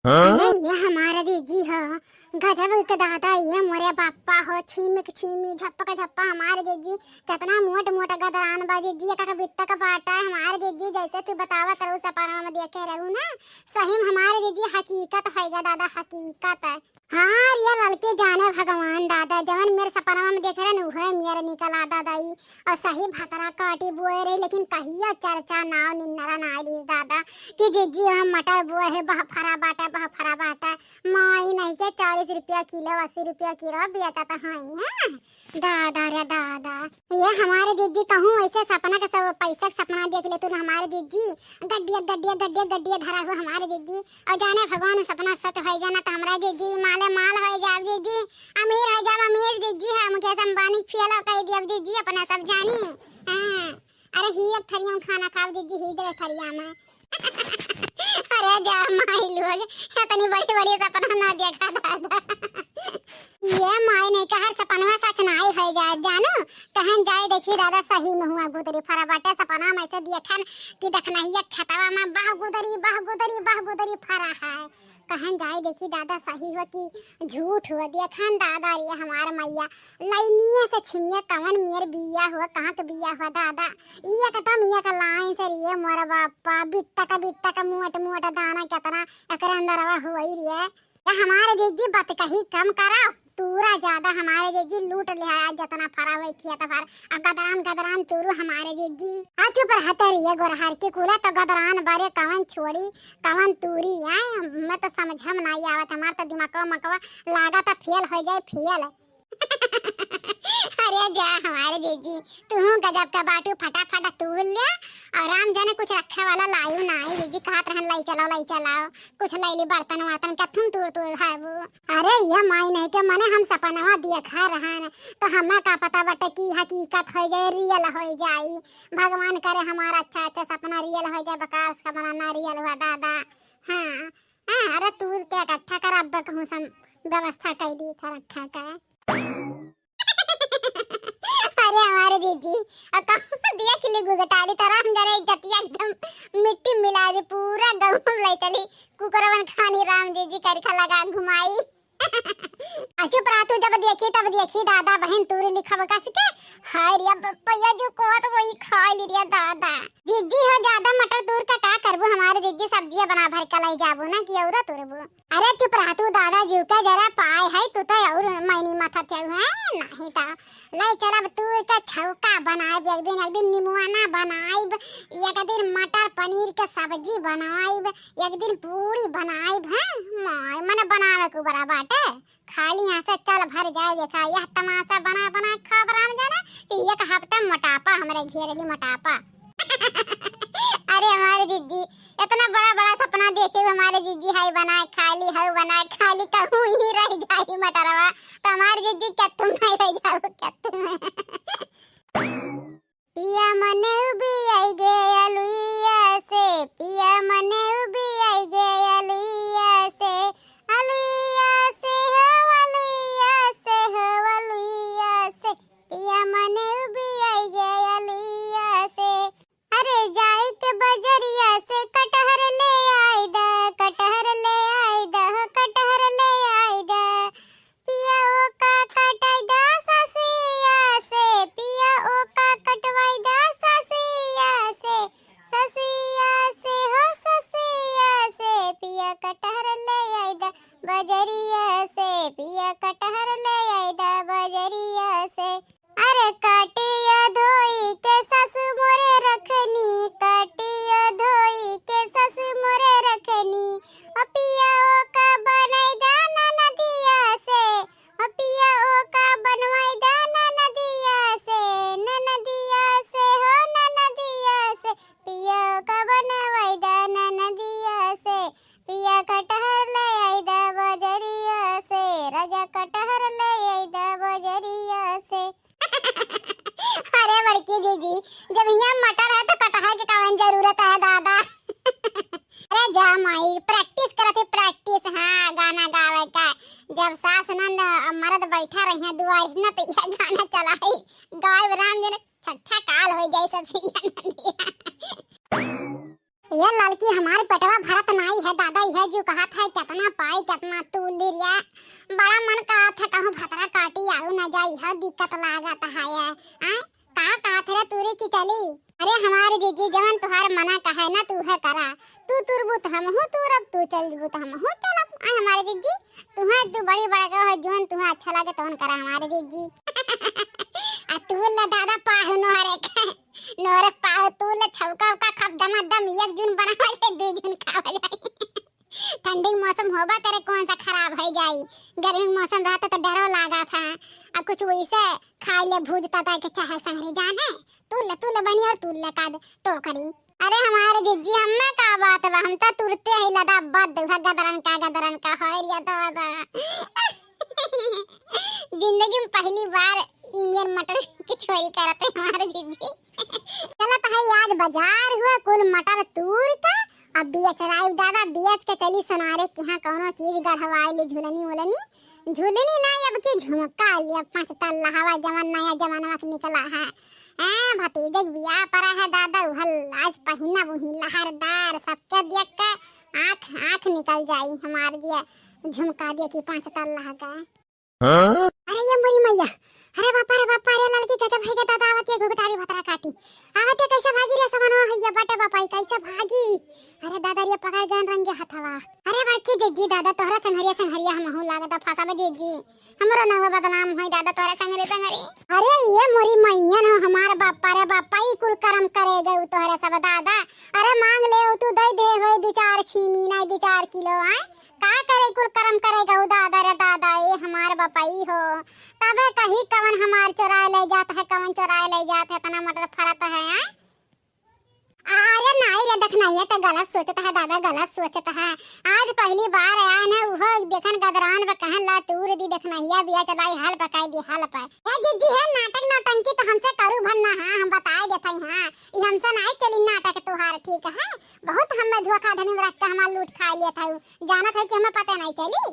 अरे ये हमारा दीदी है। गजब के दादा ये मोरे पापा हो। छीमिक छीमी झप्पा झप्पा हमारे दीदी। कितना मोट मोटा गदरान बा दीदी। का बित्ता का बाटा है हमारे दीदी। जैसे तू बतावा करो सपना में देखे रहू ना, सही में हमारे दीदी हकीकत है दादा, हकीकत है। हाँ ये लड़के जाने भगवान दादा, जवन मेरे सपना में देख रहे न वह मेरा निकला दादाई। और सही भतरा काटी बुए रही, लेकिन कहिया चर्चा नाव निन्नरा नारी दादा कि दीदी हम मटर बुए है बह फरा बाटा माई नहीं के 40 रुपया किलो 80 रुपया किलो बेचा था। हाँ दादा रे दादा, ये हमारे दीदी कहूँ ऐसे सपना का सब पैसा सपना देख ले तू ना हमारे दीदी। गड्डिया गड्डिया गड्डिया गड्डिया धरा हुआ हमारे दीदी। और जाने भगवान सपना सच हो जाना तो हमारा दीदी माले माल हो जाए दीदी, अमीर हो जाए अमीर दीदी है। मुकेश अंबानी फेल कह दिया दीदी अपना सब जानी। हाँ अरे ही एक थरिया में खाना खाओ दीदी, ही दे थरिया में। अरे जा माई लोग इतनी बड़ी बड़ी सपना ना देखा दादा। ये माई नहीं कहा सपना सच ना ही हो जाए जानू। कहन जाए देखी दादा सही में हुआ गुदरी फरा बाटे सपना में से देखन कि देखना ही खतवा में बाह गुदरी फरा है। कहन जाए देखी दादा सही हो कि झूठ हुआ देखन दादा। ये हमार मैया लाइनिया से छिमिया कवन मेर बिया हुआ कहाँ के बिया हुआ दादा। ये कटा मिया का लाइन से रिये मोर बापा बित्ता का मोट दाना कितना एकरा अंदरवा हुआ ही रिये। हमारे दीदी बात कही कम करा तूरा ज्यादा हमारे दीदी लूट लिया जितना फरा हुआ किया था फर। अब गदरान तूरू हमारे दीदी आ चुप रहते रहिए गोरहार के कूला तो गदरान बारे कवन छोड़ी कवन तूरी है। मैं तो समझ में नहीं आवत हमार तो दिमाग मकवा लागा था फेल हो जाए फेल। अरे जा हमारे दीदी तू गजब का बाटू फटाफट तूल ले। और राम जाने कुछ रखे वाला लायू ना आई दीदी कहत रहन लाई चलाओ कुछ लैली बर्तन वर्तन कथुन तूल है वो। अरे ये माई नहीं के मने हम सपनवा देखा रहन तो हमें का पता बटे की हकीकत हो जाए रियल हो जाई। भगवान करे हमारा अच्छा अच्छा सपना रियल हो जाए, बकास का बनाना रियल हुआ दादा। हाँ अरे तू क्या इकट्ठा कर अब कहूँ सब व्यवस्था कर दी था रखा का। अरे हमारे दीदी देख ली गुगटाली तरह हम जरा इज्जतिया एकदम मिट्टी मिला दी पूरा गहूं ले चली कुकरवन खानी राम दीदी कर लगा घुमाई। अच्छा प्रातु जब देखी दादा बहन तूरी लिखब कस के हाय रिया पप्पा जो को तो वही खा ली रिया दादा। दीदी हो ज्यादा मटर दूर का करबो हमारे दीदी सब्जियां बना भर के लाई जाबो ना कि औरा तुरबो। अरे चुप प्रातु दादा जीव का जरा पाए है तू तो और मैनी माथा थे है नहीं ता लाई चलब तूर का छौका बनाए एक दिन निमुआना बनाए एक दिन मटर पनीर का सब्जी बनाए एक दिन पूरी बनाए है मन बनावे को बड़ा बाटे खाली यहाँ से चल भर जाए देखा यह तमाशा बना खा बराम जाना कि एक हफ्ता मोटापा हमारे घेरली मोटापा। अरे हमारे दीदी इतना बड़ा सपना देखे हमारे दीदी हाई बनाए खाली कहूँ ही रह जाए मटरवा तो हमारे दीदी क्या तुम नहीं रह जाओ क्या तुम। पिया मने उबी आई गया लुइया से पिया मने उबी आई गया लुइया से पिया मने उबी आई गया लुइया से। अरे जाई के बजरिया से कटहर ले आई दा पिया ओ का कटाई दा ससिया से पिया ओ का कटवाई दा ससिया से हो ससिया से पिया कटहर ले आई दा बजरिया से पिया कटहर ले आई दा बजरिया से। अरे काटिया धोई के ससु मोरे रखनी काटिया धोई के ससु मोरे रखनी पिया ओ का बनाई दाना नदिया से पिया ओ का बनवाई दाना नदिया से हो नदिया से पिया ओ का बनवाई दाना नदिया से पिया कटहर ले आई दा बजरिया से राजा कटहर ले आई दा बजरिया से। अरे बड़की दीदी जब यहाँ मटर है तो कटहल की कवन जरूरत है दादा। अरे जा माई प्रैक्टिस करते प्रैक्टिस हाँ गाना गावे का जब सास नंद मर्द बैठा रही दुआरी न तो यह गाना चला है गाय राम जी ने छच्छा काल हो जाए सब। ये लड़की हमारे पेटवा भरत नाई है दादा, यह जो कहा था कितना पाई कितना तू ले रिया। बड़ा मन कहा था कहूँ भतरा काटी आऊ न जाई है, दिक्कत लागत है ये कहा थे तूरी की चली। अरे हमारे जीजी जवन तुहार मना कहे ना तू है करा, तू तुरबू तो हम हूँ तुरब, तू चल जबू तो हम हूँ चलब। हमारे जीजी तुम्हें तू बड़ी बड़ा है जोन तुम्हें अच्छा लगे तोन करा हमारे जीजी। आ तू ला दादा पाहु नोरे पाहु तू ला छौका का खप दम एक जून बनावा से दो जून खावा जाई। ठंडी मौसम होबा करे कौन सा खराब हो जाई, गर्मी मौसम रहता तो डरो लागा था। आ कुछ वैसे खा ले भूजता था कि चाहे संगरी जान है तू ले बनी और तू ले का टोकरी। अरे हमारे जीजी हमें का बात बा, हम तो तुरते ही लदा बद गदरन का होय रिया दादा। जिंदगी में पहली बार इंडियन मटर की चोरी करते हमारे जीजी। चला तो है आज बाजार हुआ कुल मटर तूर का, अब बेच रहा है दादा, बेच के चली सुनारे कि हाँ कौनो चीज गढ़वाई ली झुलनी नहीं अब की झुमका लिया 5 तल्ला हवा जवन नया जमाना में निकला है। भतीजे बियाह पड़ा है दादा, उहल आज पहिना वही लहरदार सबके देख के आँख निकल जाई हमार दिया झुमका दिया कि 5 तल्ला का। अरे ये मोरी मैया, अरे बापा रे लड़की कैसे भागी दादा, आवत है गुगटारी भतरा काटी आवत है कैसे भागी रे समनो हैया बटे बापा कैसे भागी। अरे दादा रे पकड़ गन रंगे हथवा। अरे बड़की जीजी दादा तोहरा संघरिया हम हो लागत फासा बे जीजी, हमरो न बदनाम होई दादा तोहरा संघरी। अरे ये मोरी मैया न हमार बापा रे बापा ई कुल कर्म करे गए तोहरा सब दादा। अरे मांग ले तू दे दे होई 2-4 छीमी नहीं 2-4 किलो आए का करे कुल कर्म करेगा दादा रे दादा। ये हमार बापाई हो तबे कहीं कवन हमार चोरा ले जाता है, कवन चोरा ले जाता है तना मटर फरत है। अरे नहीं रे देखना ये तो गलत सोचता है दादा, गलत सोचता है। आज पहली बार आया ना वो देखन गदरान पे कहन ला तूर दी देखना ये बिया चलाई हाल पकाई दी हाल पर। ए जीजी है नाटक नौटंकी तो हमसे करू भन्ना हां, हम बताए देते हां ई हमसे नहीं चली नाटक तुहार ठीक है। बहुत हमें धोखा धनी में रख के हमार लूट खा लिया था, जाना था कि हमें पता नहीं चली।